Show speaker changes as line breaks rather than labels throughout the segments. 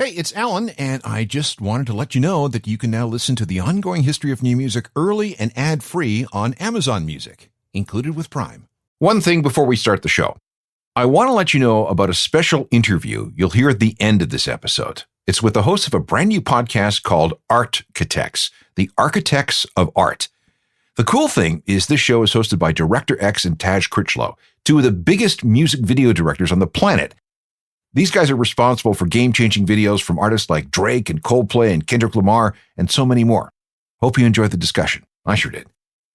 Hey, it's Alan, and I just wanted to let you know that you can now listen to the ongoing history of new music early and ad-free on Amazon Music, included with Prime. One thing before we start the show. I want to let you know about a special interview you'll hear at the end of this episode. It's with the host of a brand new podcast called Architects, the Architects of Art. The cool thing is this show is hosted by Director X and Taj Critchlow, two of the biggest music video directors on the planet. These guys are responsible for game-changing videos from artists like Drake and Coldplay and Kendrick Lamar and so many more. Hope you enjoyed the discussion. I sure did.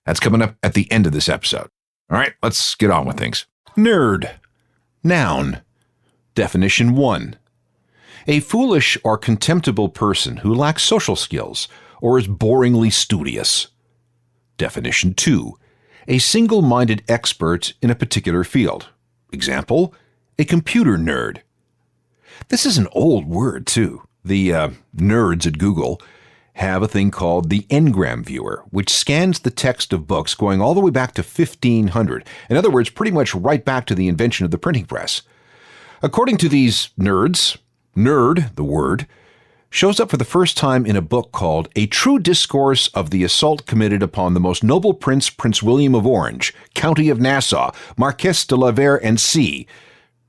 That's coming up at the end of this episode. All right, let's get on with things. Nerd. Noun. Definition 1. A foolish or contemptible person who lacks social skills or is boringly studious. Definition 2. A single-minded expert in a particular field. Example, a computer nerd. This is an old word, too. The nerds at Google have a thing called the ngram viewer, which scans the text of books going all the way back to 1500. In other words, pretty much right back to the invention of the printing press. According to these nerds, nerd, the word, shows up for the first time in a book called A True Discourse of the Assault Committed Upon the Most Noble Prince, Prince William of Orange, County of Nassau, Marquesse de la Vere and C.,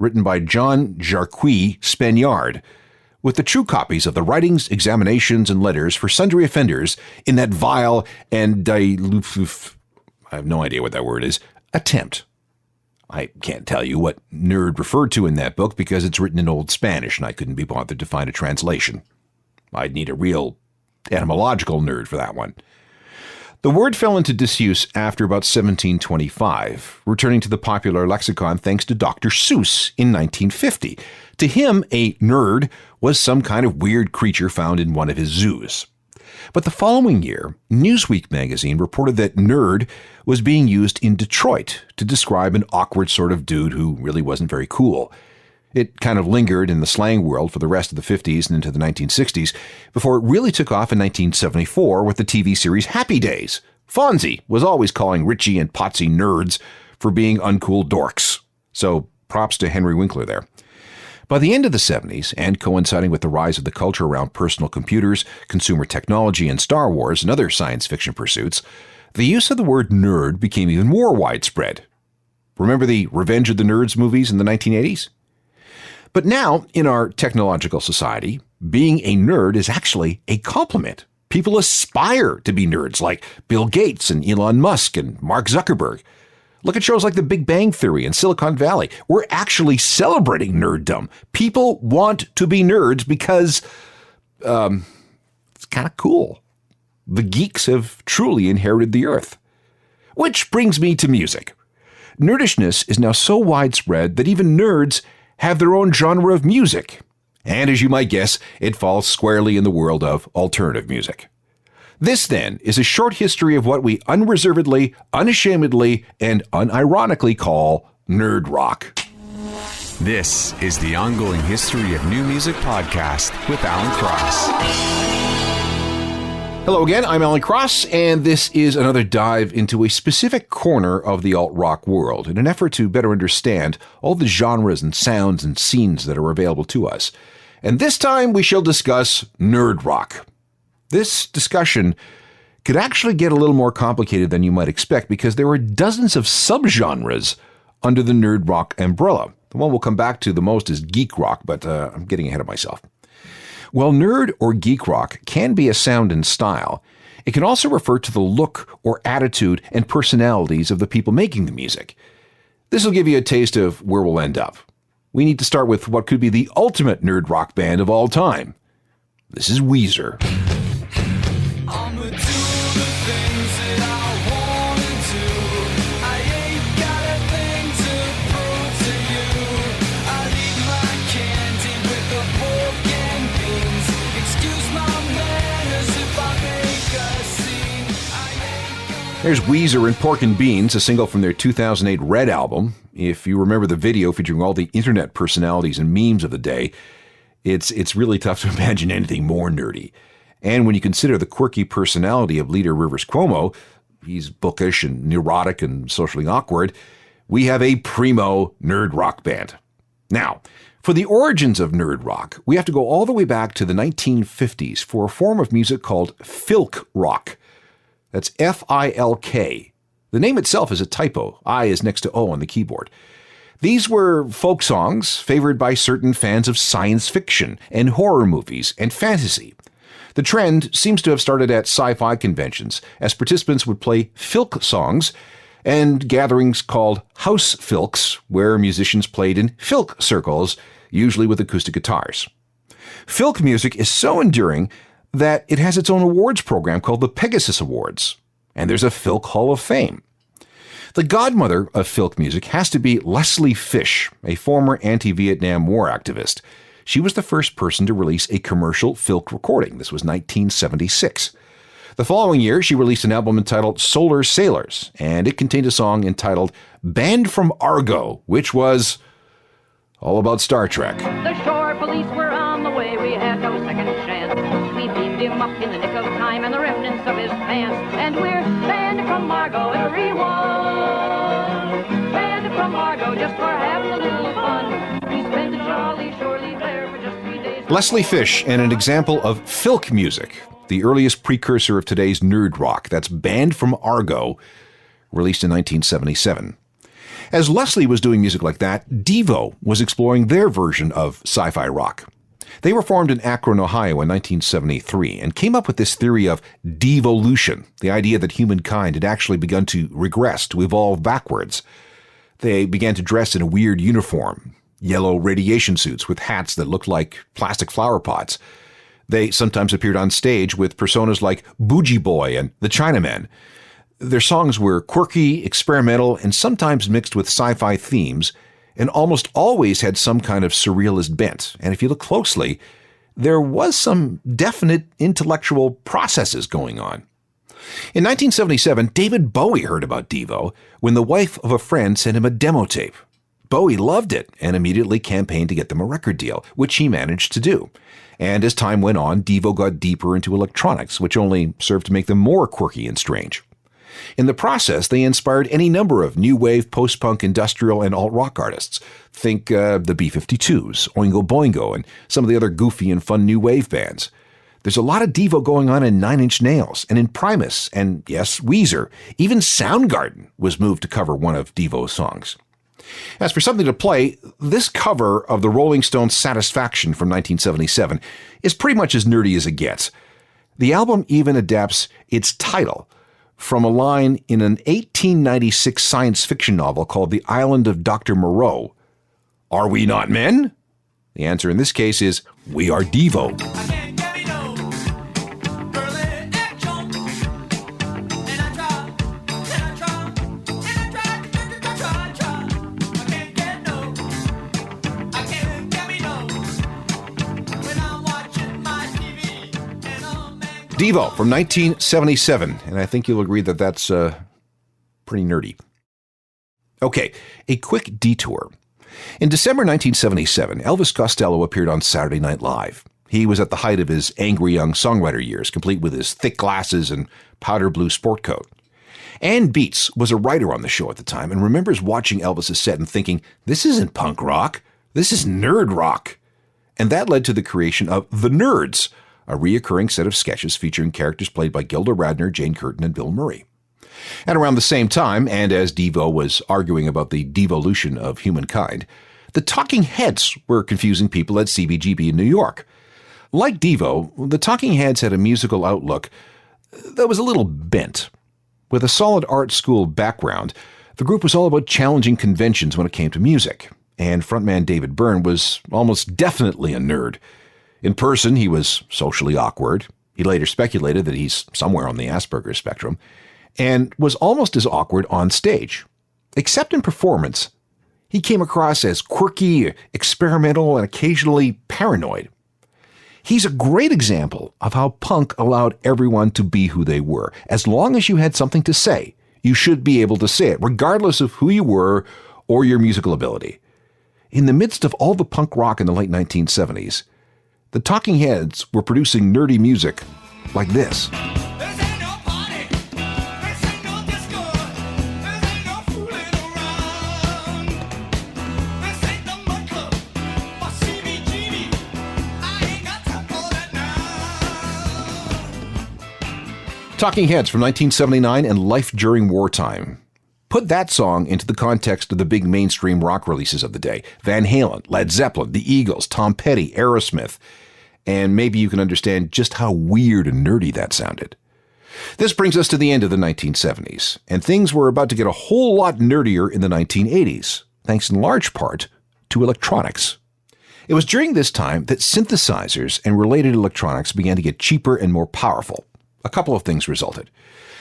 written by John Jarequi Spaniarde, with the true copies of the writings, examinations, and letters for sundry offenders in that vile and diuelifh, I have no idea what that word is, attempt. I can't tell you what nerd referred to in that book because it's written in Old Spanish and I couldn't be bothered to find a translation. I'd need a real etymological nerd for that one. The word fell into disuse after about 1725, returning to the popular lexicon thanks to Dr. Seuss in 1950. To him, a nerd was some kind of weird creature found in one of his zoos. But the following year, Newsweek magazine reported that nerd was being used in Detroit to describe an awkward sort of dude who really wasn't very cool. It kind of lingered in the slang world for the rest of the 50s and into the 1960s, before it really took off in 1974 with the TV series Happy Days. Fonzie was always calling Richie and Potsy nerds for being uncool dorks. So props to Henry Winkler there. By the end of the 70s, and coinciding with the rise of the culture around personal computers, consumer technology, and Star Wars and other science fiction pursuits, the use of the word nerd became even more widespread. Remember the Revenge of the Nerds movies in the 1980s? But now, in our technological society, being a nerd is actually a compliment. People aspire to be nerds like Bill Gates and Elon Musk and Mark Zuckerberg. Look at shows like The Big Bang Theory and Silicon Valley. We're actually celebrating nerddom. People want to be nerds because it's kind of cool. The geeks have truly inherited the earth. Which brings me to music. Nerdishness is now so widespread that even nerds have their own genre of music. And as you might guess, it falls squarely in the world of alternative music. This, then, is a short history of what we unreservedly, unashamedly, and unironically call nerd rock.
This is the Ongoing History of New Music podcast with Alan Cross.
Hello again, I'm Alan Cross, and this is another dive into a specific corner of the alt-rock world in an effort to better understand all the genres and sounds and scenes that are available to us. And this time we shall discuss nerd rock. This discussion could actually get a little more complicated than you might expect because there are dozens of subgenres under the nerd rock umbrella. The one we'll come back to the most is geek rock, but I'm getting ahead of myself. While nerd or geek rock can be a sound and style, it can also refer to the look or attitude and personalities of the people making the music. This will give you a taste of where we'll end up. We need to start with what could be the ultimate nerd rock band of all time. This is Weezer. There's Weezer and Pork and Beans, a single from their 2008 Red album. If you remember the video featuring all the internet personalities and memes of the day, it's really tough to imagine anything more nerdy. And when you consider the quirky personality of leader Rivers Cuomo, he's bookish and neurotic and socially awkward, we have a primo nerd rock band. Now, For the origins of nerd rock, we have to go all the way back to the 1950s for a form of music called filk rock. That's F-I-L-K. The name itself is a typo. I is next to O on the keyboard. These were folk songs favored by certain fans of science fiction and horror movies and fantasy. The trend seems to have started at sci-fi conventions, as participants would play filk songs and gatherings called house filks, where musicians played in filk circles, usually with acoustic guitars. Filk music is so enduring that it has its own awards program called the Pegasus Awards, and there's a Filk Hall of Fame. The godmother of filk music has to be Leslie Fish, a former anti-Vietnam War activist. She was the first person to release a commercial filk recording. This was 1976. The following year, she released an album entitled Solar Sailors, and it contained a song entitled Banned from Argo, which was all about Star Trek.
The shore police were on the way, we had no second chance. We beamed him up in the nick of time and the remnants of his pants. And we're banned from Argo, everyone. Banned from Argo just for having a little fun. We spent a jolly shore leave there for just 3 days.
Leslie Fish, and an example of filk music, the earliest precursor of today's nerd rock. That's Banned from Argo, released in 1977. As Leslie was doing music like that, Devo was exploring their version of sci-fi rock. They were formed in Akron, Ohio in 1973 and came up with this theory of devolution, the idea that humankind had actually begun to regress, to evolve backwards. They began to dress in a weird uniform, yellow radiation suits with hats that looked like plastic flower pots. They sometimes appeared on stage with personas like Bougie Boy and the Chinamen. Their songs were quirky, experimental, and sometimes mixed with sci-fi themes, and almost always had some kind of surrealist bent. And if you look closely, there was some definite intellectual processes going on. In 1977, David Bowie heard about Devo when the wife of a friend sent him a demo tape. Bowie loved it and immediately campaigned to get them a record deal, which he managed to do. And as time went on, Devo got deeper into electronics, which only served to make them more quirky and strange. In the process, they inspired any number of new wave, post-punk, industrial, and alt-rock artists. Think the B-52s, Oingo Boingo, and some of the other goofy and fun new wave bands. There's a lot of Devo going on in Nine Inch Nails, and in Primus, and yes, Weezer. Even Soundgarden was moved to cover one of Devo's songs. As for something to play, this cover of the Rolling Stones' Satisfaction from 1977 is pretty much as nerdy as it gets. The album even adapts its title from a line in an 1896 science fiction novel called The Island of Dr. Moreau. Are we not men? The answer in this case is, we are Devo. Devo from 1977, and I think you'll agree that that's pretty nerdy. Okay, a quick detour. In December 1977, Elvis Costello appeared on Saturday Night Live. He was at the height of his angry young songwriter years, complete with his thick glasses and powder blue sport coat. Ann Beats was a writer on the show at the time and remembers watching Elvis' set and thinking, this isn't punk rock, this is nerd rock. And that led to the creation of The Nerds, a reoccurring set of sketches featuring characters played by Gilda Radner, Jane Curtin, and Bill Murray. At around the same time, and as Devo was arguing about the devolution of humankind, the Talking Heads were confusing people at CBGB in New York. Like Devo, the Talking Heads had a musical outlook that was a little bent. With a solid art school background, the group was all about challenging conventions when it came to music, and frontman David Byrne was almost definitely a nerd. In person, he was socially awkward. He later speculated that he's somewhere on the Asperger's spectrum, and was almost as awkward on stage. Except in performance, he came across as quirky, experimental, and occasionally paranoid. He's a great example of how punk allowed everyone to be who they were. As long as you had something to say, you should be able to say it, regardless of who you were or your musical ability. In the midst of all the punk rock in the late 1970s, the Talking Heads were producing nerdy music like this.
This ain't no party. This ain't no discourse. This ain't no fooling around. This ain't the mud club.
Talking Heads from 1979 and Life During Wartime. Put that song into the context of the big mainstream rock releases of the day. Van Halen, Led Zeppelin, The Eagles, Tom Petty, Aerosmith. And maybe you can understand just how weird and nerdy that sounded. This brings us to the end of the 1970s, and things were about to get a whole lot nerdier in the 1980s, thanks in large part to electronics. It was during this time that synthesizers and related electronics began to get cheaper and more powerful. A couple of things resulted.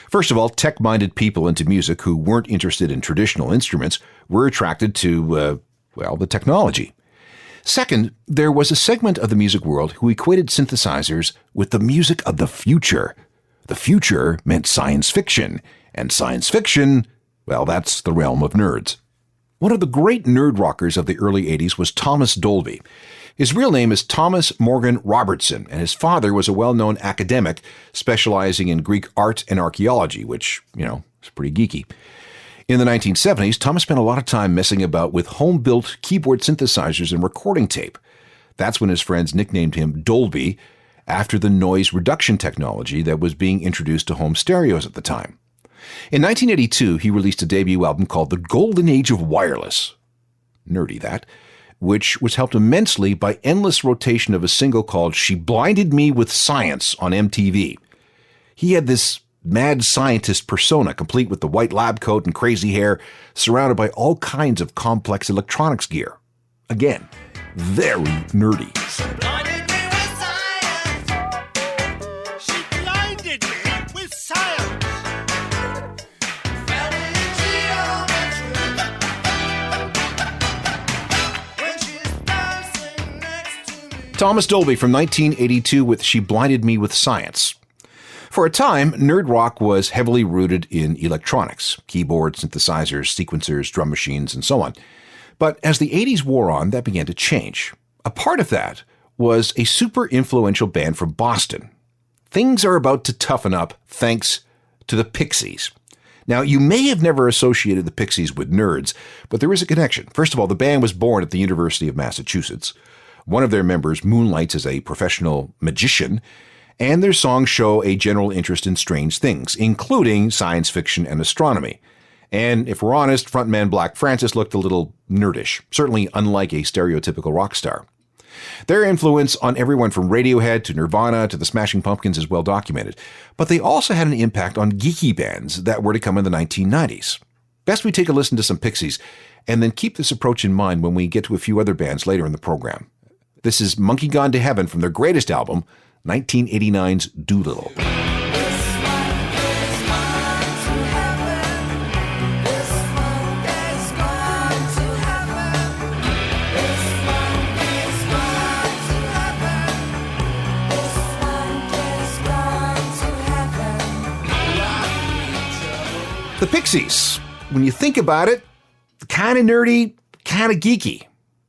First of all, tech-minded people into music who weren't interested in traditional instruments were attracted to, the technology. Second, there was a segment of the music world who equated synthesizers with the music of the future. The future meant science fiction, and science fiction, that's the realm of nerds. One of the great nerd rockers of the early 80s was Thomas Dolby. His real name is Thomas Morgan Robertson, and his father was a well-known academic specializing in Greek art and archaeology, which, is pretty geeky. In the 1970s, Thomas spent a lot of time messing about with home-built keyboard synthesizers and recording tape. That's when his friends nicknamed him Dolby, after the noise reduction technology that was being introduced to home stereos at the time. In 1982, he released a debut album called The Golden Age of Wireless. Nerdy, that. Which was helped immensely by endless rotation of a single called She Blinded Me with Science on MTV. He had this mad scientist persona, complete with the white lab coat and crazy hair, surrounded by all kinds of complex electronics gear. Again, very nerdy.
She blinded me with science. She blinded me with science. Fell in geometry. When she's dancing next to me.
Thomas Dolby from 1982 with She Blinded Me with Science. For a time, nerd rock was heavily rooted in electronics, keyboards, synthesizers, sequencers, drum machines, and so on. But as the 80s wore on, that began to change. A part of that was a super influential band from Boston. Things are about to toughen up thanks to the Pixies. Now, you may have never associated the Pixies with nerds, but there is a connection. First of all, the band was born at the University of Massachusetts. One of their members moonlights as a professional magician, and their songs show a general interest in strange things, including science fiction and astronomy. And if we're honest, frontman Black Francis looked a little nerdish, certainly unlike a stereotypical rock star. Their influence on everyone from Radiohead to Nirvana to the Smashing Pumpkins is well documented, but they also had an impact on geeky bands that were to come in the 1990s. Best we take a listen to some Pixies, and then keep this approach in mind when we get to a few other bands later in the program. This is Monkey Gone to Heaven from their greatest album, 1989's Doolittle. The Pixies, when you think about it, kind of nerdy, kind of geeky.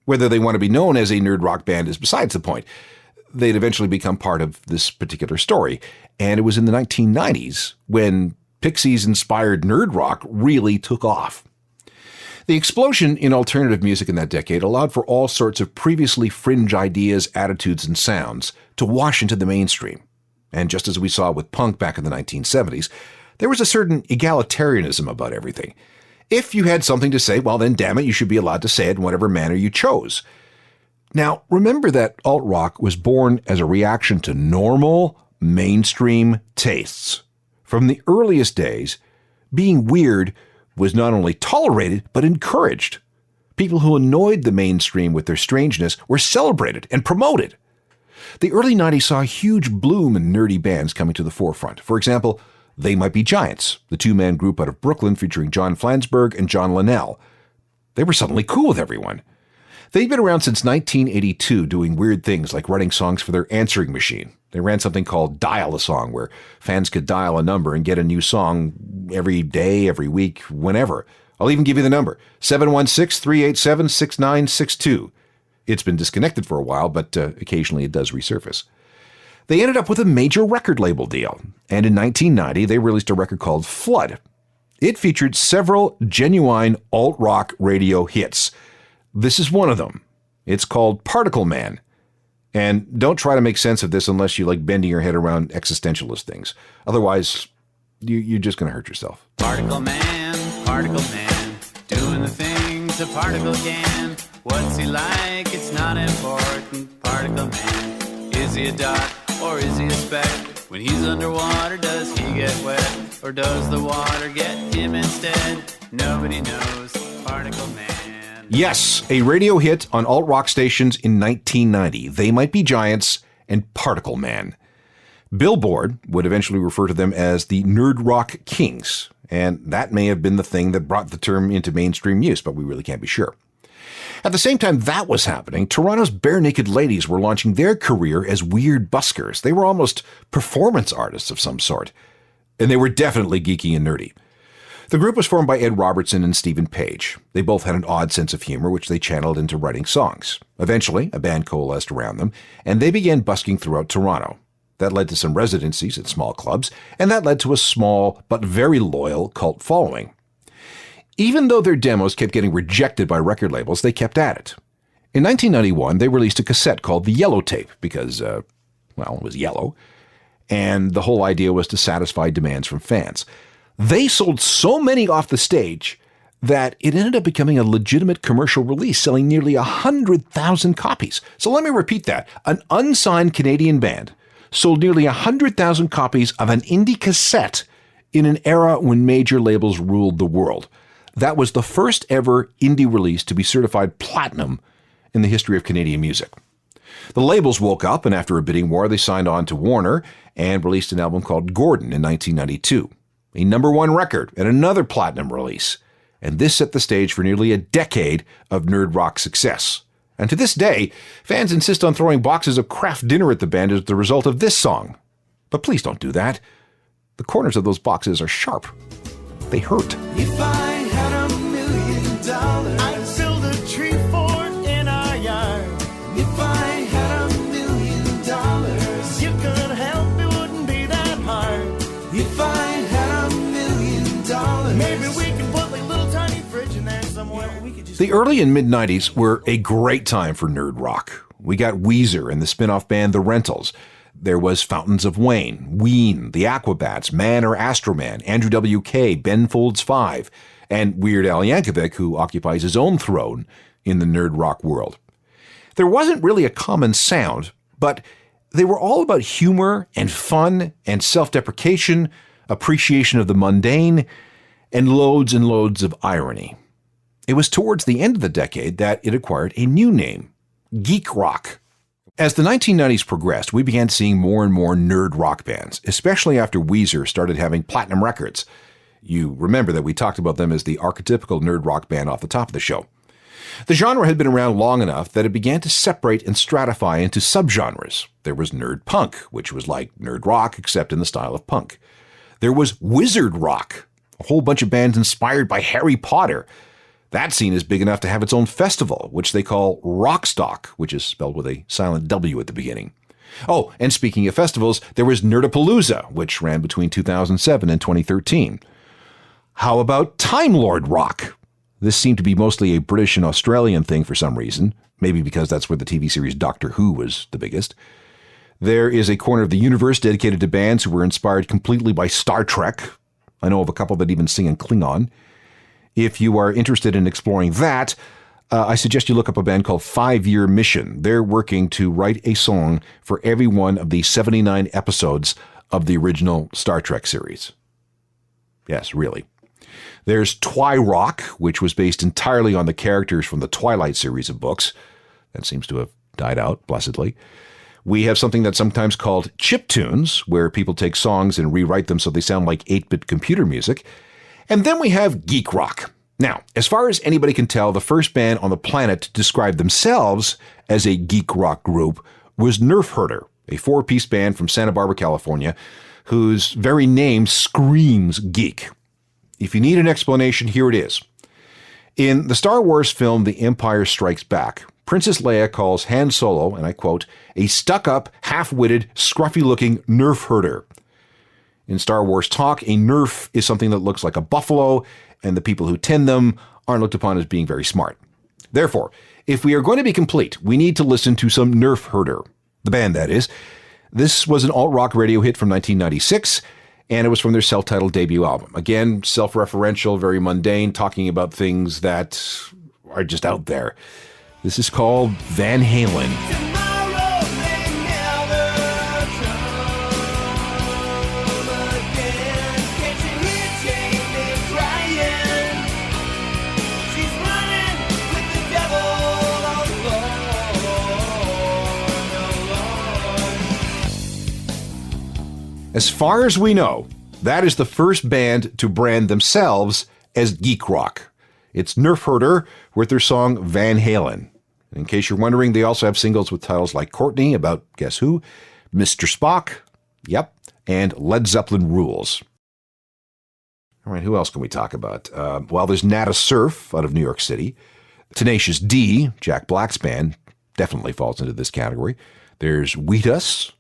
Whether they want to be known as a nerd rock band is besides the point. They'd eventually become part of this particular story. And it was in the 1990s when Pixies-inspired nerd rock really took off. The explosion in alternative music in that decade allowed for all sorts of previously fringe ideas, attitudes, and sounds to wash into the mainstream. And just as we saw with punk back in the 1970s, there was a certain egalitarianism about everything. If you had something to say, well then damn it, you should be allowed to say it in whatever manner you chose. Now, remember that alt-rock was born as a reaction to normal, mainstream tastes. From the earliest days, being weird was not only tolerated, but encouraged. People who annoyed the mainstream with their strangeness were celebrated and promoted. The early 90s saw a huge bloom in nerdy bands coming to the forefront. For example, They Might Be Giants, the two-man group out of Brooklyn featuring John Flansburgh and John Linnell. They were suddenly cool with everyone. They'd been around since 1982 doing weird things like writing songs for their answering machine. They ran something called Dial a Song, where fans could dial a number and get a new song every day, every week, whenever. I'll even give you the number, 716-387-6962. It's been disconnected for a while, but occasionally it does resurface. They ended up with a major record label deal, and in 1990 they released a record called Flood. It featured several genuine alt-rock radio hits. This is one of them. It's called Particle Man. And don't try to make sense of this unless you like bending your head around existentialist things. Otherwise, you're just going to hurt yourself.
Particle man, doing the things a particle can. What's he like? It's not important. Particle man, is he a dot or is he a speck? When he's underwater, does he get wet? Or does the water get him instead? Nobody knows. Particle man.
Yes, a radio hit on alt-rock stations in 1990. They Might Be Giants and Particle Man. Billboard would eventually refer to them as the Nerd Rock Kings, and that may have been the thing that brought the term into mainstream use, but we really can't be sure. At the same time that was happening, Toronto's Bare Naked Ladies were launching their career as weird buskers. They were almost performance artists of some sort, and they were definitely geeky and nerdy. The group was formed by Ed Robertson and Stephen Page. They both had an odd sense of humor, which they channeled into writing songs. Eventually, a band coalesced around them, and they began busking throughout Toronto. That led to some residencies at small clubs, and that led to a small but very loyal cult following. Even though their demos kept getting rejected by record labels, they kept at it. In 1991, they released a cassette called The Yellow Tape because, it was yellow, and the whole idea was to satisfy demands from fans. They sold so many off the stage that it ended up becoming a legitimate commercial release, selling nearly 100,000 copies. So let me repeat that. An unsigned Canadian band sold nearly 100,000 copies of an indie cassette in an era when major labels ruled the world. That was the first ever indie release to be certified platinum in the history of Canadian music. The labels woke up, and after a bidding war, they signed on to Warner and released an album called Gordon in 1992, a #1 record and another platinum release. And this set the stage for nearly a decade of nerd rock success. And to this day, fans insist on throwing boxes of Kraft dinner at the band as the result of this song. But please don't do that. The corners of those boxes are sharp. They hurt.
If I had $1 million, I'd build a tree fort in our yard. If I had $1 million, you could help, it wouldn't be that hard. If I had $1 million, maybe we could put like a little tiny fridge in there somewhere. We could just...
The early and mid-90s were a great time for nerd rock. We got Weezer and the spin-off band The Rentals. There was Fountains of Wayne, Ween, the Aquabats, Man or Astroman, Andrew W.K., Ben Folds 5, and Weird Al Yankovic, who occupies his own throne in the nerd rock world. There wasn't really a common sound, but they were all about humor and fun and self-deprecation, appreciation of the mundane, and loads of irony. It was towards the end of the decade that it acquired a new name, geek rock. As the 1990s progressed, we began seeing more and more nerd rock bands, especially after Weezer started having platinum records. You remember that we talked about them as the archetypical nerd rock band off the top of the show. The genre had been around long enough that it began to separate and stratify into subgenres. There was nerd punk, which was like nerd rock except in the style of punk. There was wizard rock, a whole bunch of bands inspired by Harry Potter. That scene is big enough to have its own festival, which they call Rockstock, which is spelled with a silent W at the beginning. Oh, and speaking of festivals, there was Nerdapalooza, which ran between 2007 and 2013. How about Time Lord Rock? This seemed to be mostly a British and Australian thing for some reason, maybe because that's where the TV series Doctor Who was the biggest. There is a corner of the universe dedicated to bands who were inspired completely by Star Trek. I know of a couple that even sing in Klingon. If you are interested in exploring that, I suggest you look up a band called 5 Year Mission. They're working to write a song for every one of the 79 episodes of the original Star Trek series. Yes, really. There's Twi-Rock, which was based entirely on the characters from the Twilight series of books. That seems to have died out, blessedly. We have something that's sometimes called chiptunes, where people take songs and rewrite them so they sound like 8-bit computer music. And then we have geek rock. Now, as far as anybody can tell, the first band on the planet to describe themselves as a geek rock group was Nerf Herder, a 4-piece band from Santa Barbara, California, whose very name screams geek. If you need an explanation, here it is. In the Star Wars film The Empire Strikes Back, Princess Leia calls Han Solo, and I quote, a stuck-up, half-witted, scruffy-looking Nerf herder. In Star Wars talk, a Nerf is something that looks like a buffalo, and the people who tend them aren't looked upon as being very smart. Therefore, if we are going to be complete, we need to listen to some Nerf Herder. The band, that is. This was an alt-rock radio hit from 1996, and it was from their self-titled debut album. Again, self-referential, very mundane, talking about things that are just out there. This is called Van Halen.
Tomorrow may never come again. Can't you hear Jamie crying? She's running with the devil alone.
As far as we know, that is the first band to brand themselves as geek rock. It's Nerf Herder with their song Van Halen. In case you're wondering, they also have singles with titles like Courtney, about guess who, Mr. Spock, yep, and Led Zeppelin Rules. All right, who else can we talk about? Well, there's Nada Surf out of New York City. Tenacious D, Jack Black's band, definitely falls into this category. There's Wheatus.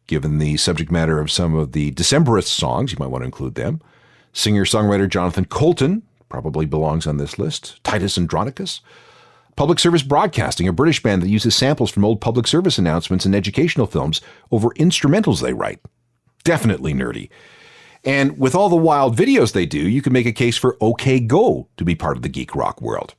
Given the subject matter of some of the Decemberists songs, you might want to include them. Singer-songwriter Jonathan Colton probably belongs on this list. Titus Andronicus. Public Service Broadcasting, a British band that uses samples from old public service announcements and educational films over instrumentals they write. Definitely nerdy. And with all the wild videos they do, you can make a case for OK Go to be part of the geek rock world.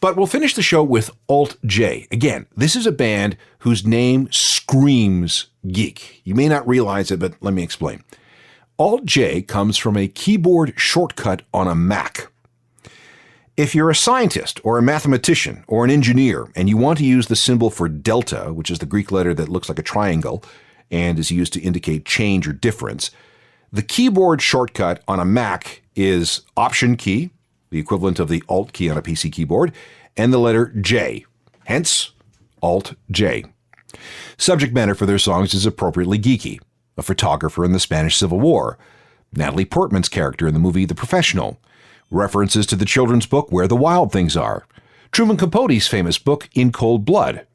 But we'll finish the show with Alt J. Again, this is a band whose name screams geek. You may not realize it, but let me explain. Alt J comes from a keyboard shortcut on a Mac. If you're a scientist or a mathematician or an engineer and you want to use the symbol for delta, which is the Greek letter that looks like a triangle and is used to indicate change or difference, the keyboard shortcut on a Mac is Option key, the equivalent of the Alt key on a PC keyboard, and the letter J, hence Alt J. Subject matter for their songs is appropriately geeky. A photographer in the Spanish Civil War, Natalie Portman's character in the movie The Professional, references to the children's book Where the Wild Things Are, Truman Capote's famous book In Cold Blood,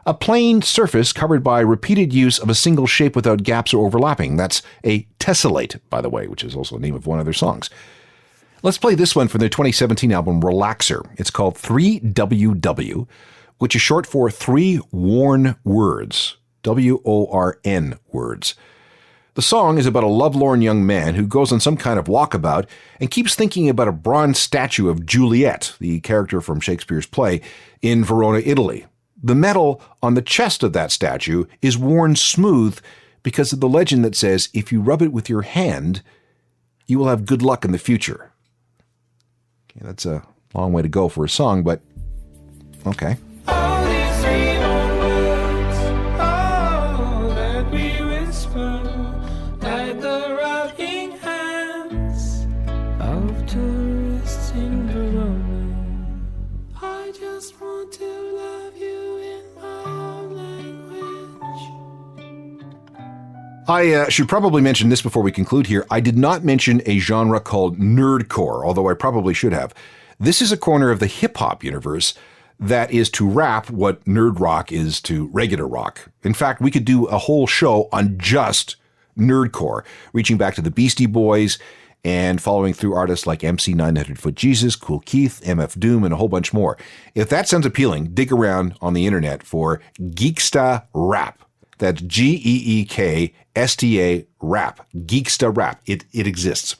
a plain surface covered by repeated use of a single shape without gaps or overlapping. That's a tessellate, by the way, which is also the name of one of their songs. Let's play this one from their 2017 album Relaxer. It's called 3WW, which is short for Three Worn Words, WORN words. The song is about a lovelorn young man who goes on some kind of walkabout and keeps thinking about a bronze statue of Juliet, the character from Shakespeare's play, in Verona, Italy. The metal on the chest of that statue is worn smooth because of the legend that says if you rub it with your hand, you will have good luck in the future. Okay, that's a long way to go for a song, but okay.
All these three words, oh, that we whisper, like the rocking hands of tourists in Verona. I just want to love you in my own language.
I should probably mention this before we conclude here. I did not mention a genre called nerdcore, although I probably should have. This is a corner of the hip-hop universe that is to rap what nerd rock is to regular rock. In fact, we could do a whole show on just nerdcore, reaching back to the Beastie Boys and following through artists like MC 900 Foot Jesus, Kool Keith, MF Doom, and a whole bunch more. If that sounds appealing, dig around on the internet for Geeksta Rap. That's GEEKSTA Rap. Geeksta Rap. It exists.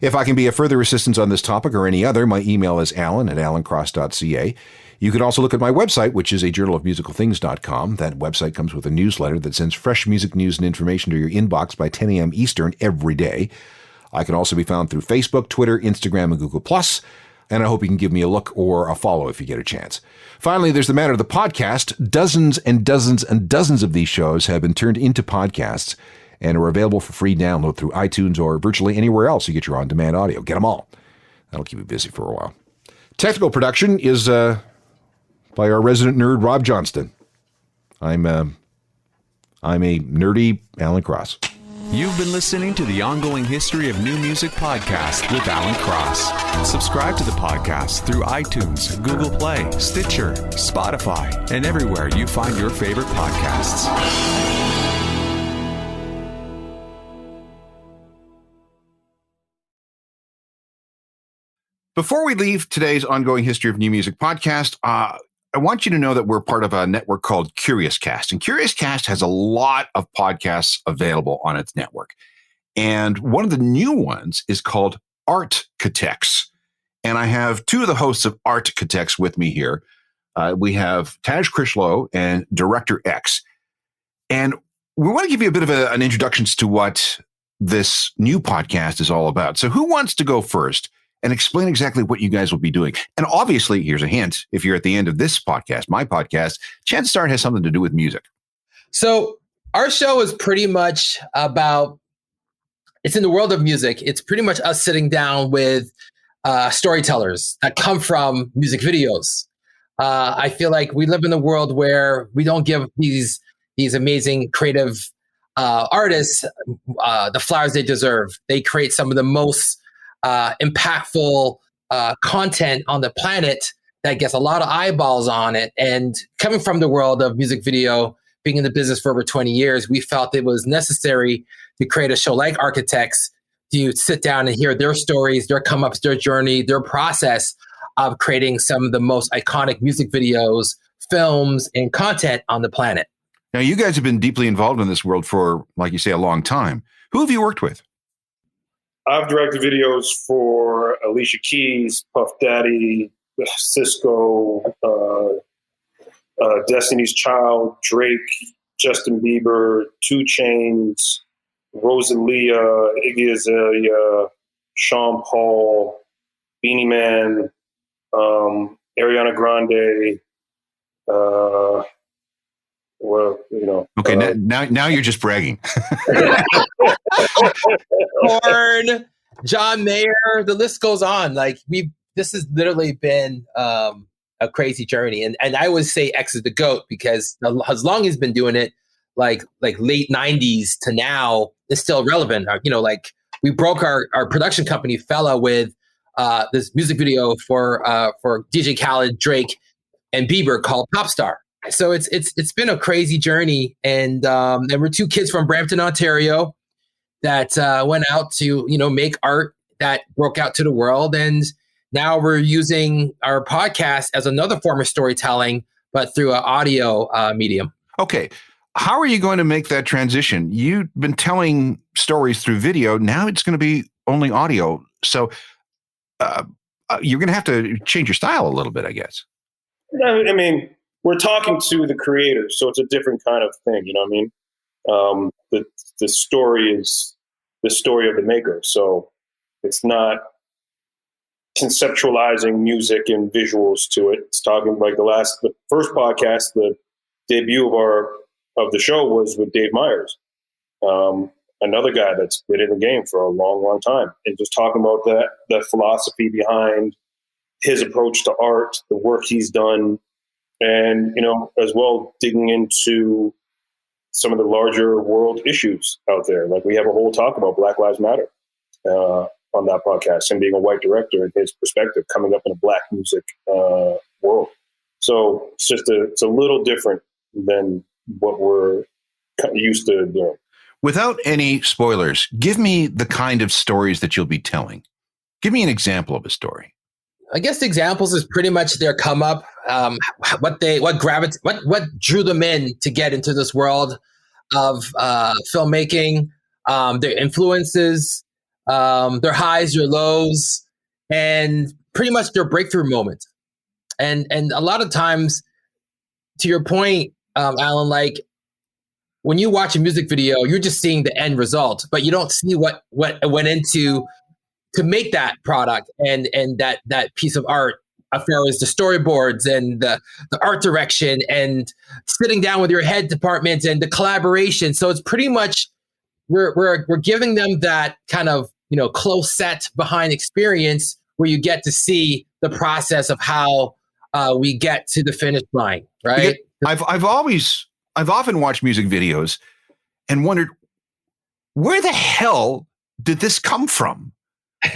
If I can be of further assistance on this topic or any other, my email is alan@alancross.ca. You can also look at my website, which is a journalofmusicalthings.com. That website comes with a newsletter that sends fresh music news and information to your inbox by 10 a.m. Eastern every day. I can also be found through Facebook, Twitter, Instagram, and Google+. And I hope you can give me a look or a follow if you get a chance. Finally, there's the matter of the podcast. Dozens and dozens and dozens of these shows have been turned into podcasts and are available for free download through iTunes or virtually anywhere else you get your on-demand audio. Get them all. That'll keep you busy for a while. Technical production is by our resident nerd, Rob Johnston. I'm a nerdy Alan Cross.
You've been listening to the Ongoing History of New Music podcast with Alan Cross. Subscribe to the podcast through iTunes, Google Play, Stitcher, Spotify, and everywhere you find your favorite podcasts.
Before we leave today's Ongoing History of New Music podcast, I want you to know that we're part of a network called Curious Cast. And Curious Cast has a lot of podcasts available on its network. And one of the new ones is called Artchitects. And I have two of the hosts of Artchitects with me here. We have Taj Critchlow and Director X. And we want to give you a bit of an introduction to what this new podcast is all about. So who wants to go first and explain exactly what you guys will be doing? And obviously, here's a hint. If you're at the end of this podcast, my podcast, chances are it has something to do with music.
So our show is pretty much about, it's in the world of music. It's pretty much us sitting down with storytellers that come from music videos. I feel like we live in a world where we don't give these amazing creative artists the flowers they deserve. They create some of the most impactful content on the planet that gets a lot of eyeballs on it. And coming from the world of music video, being in the business for over 20 years, we felt it was necessary to create a show like Architects, to sit down and hear their stories, their come-ups, their journey, their process of creating some of the most iconic music videos, films, and content on the planet.
Now, you guys have been deeply involved in this world for, like you say, a long time. Who have you worked with?
I've directed videos for Alicia Keys, Puff Daddy, Cisco, Destiny's Child, Drake, Justin Bieber, 2 Chainz, Rosalia, Iggy Azalea, Sean Paul, Beanie Man, Ariana Grande.
Okay, now you're just bragging.
Korn, John Mayer, the list goes on. Like this has literally been a crazy journey, and I always say X is the GOAT because as long as he's been doing it, like late 90s to now, it's still relevant. Like we broke our production company Fella with this music video for DJ Khaled, Drake, and Bieber called Pop Star. So it's been a crazy journey, and we're 2 kids from Brampton, Ontario, that went out to make art that broke out to the world, and now we're using our podcast as another form of storytelling, but through an audio medium.
Okay, how are you going to make that transition? You've been telling stories through video. Now it's going to be only audio. So you're going to have to change your style a little bit, I guess.
I mean, we're talking to the creators, so it's a different kind of thing. You know what I mean? The story is the story of the maker. So it's not conceptualizing music and visuals to it. It's talking like the first podcast, the debut of the show was with Dave Meyers, another guy that's been in the game for a long, long time, and just talking about that philosophy behind his approach to art, the work he's done, and as well digging into some of the larger world issues out there. Like we have a whole talk about Black Lives Matter on that podcast, and being a white director and his perspective coming up in a Black music world. So it's a little different than what we're used to doing.
Without any spoilers, give me the kind of stories that you'll be telling. Give me an example of a story.
I guess the examples is pretty much their come up, what drew them in to get into this world of filmmaking, their influences, their highs, their lows, and pretty much their breakthrough moments. And a lot of times, to your point, Alan, like when you watch a music video, you're just seeing the end result, but you don't see what went into to make that product and that piece of art, as far as the storyboards and the art direction and sitting down with your head department and the collaboration. So it's pretty much we're giving them that kind of close set behind experience where you get to see the process of how we get to the finish line, right?
I've often watched music videos and wondered, where the hell did this come from?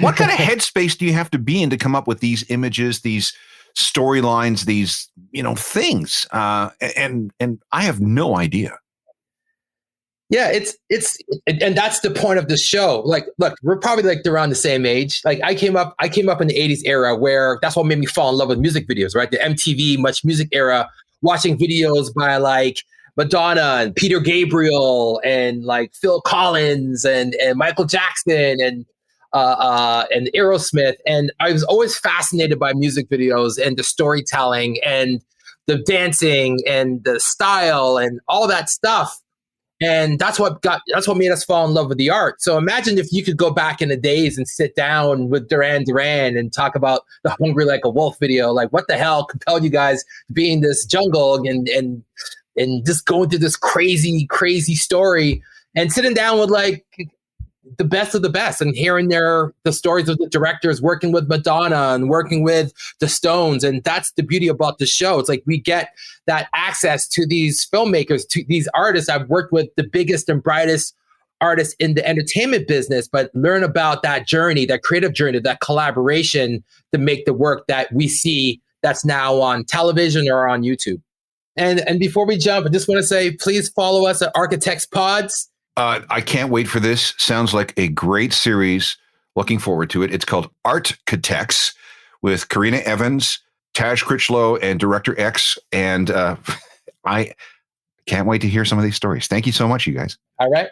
What kind of headspace do you have to be in to come up with these images, these storylines, these things? And I have no idea.
Yeah, and that's the point of the show. Like, look, we're probably around the same age. Like, I came up in the 80s era where that's what made me fall in love with music videos, right? The MTV Much Music era, watching videos by Madonna and Peter Gabriel and like Phil Collins and Michael Jackson and Aerosmith. And I was always fascinated by music videos and the storytelling and the dancing and the style and all that stuff. And that's what made us fall in love with the art. So imagine if you could go back in the days and sit down with Duran Duran and talk about the Hungry Like a Wolf video. Like, what the hell compelled you guys to be in this jungle and just going through this crazy, crazy story and sitting down with like the best of the best and hearing the stories of the directors working with Madonna and working with the Stones. And that's the beauty about the show. It's like we get that access to these filmmakers, to these artists. I've worked with the biggest and brightest artists in the entertainment business, but learn about that journey, that creative journey, that collaboration to make the work that we see that's now on television or on YouTube. And before we jump, I just want to say, please follow us at Architects Pods.
I can't wait for this. Sounds like a great series. Looking forward to it. It's called Architects with Karina Evans, Taj Critchlow, and Director X. And I can't wait to hear some of these stories. Thank you so much, you guys.
All right.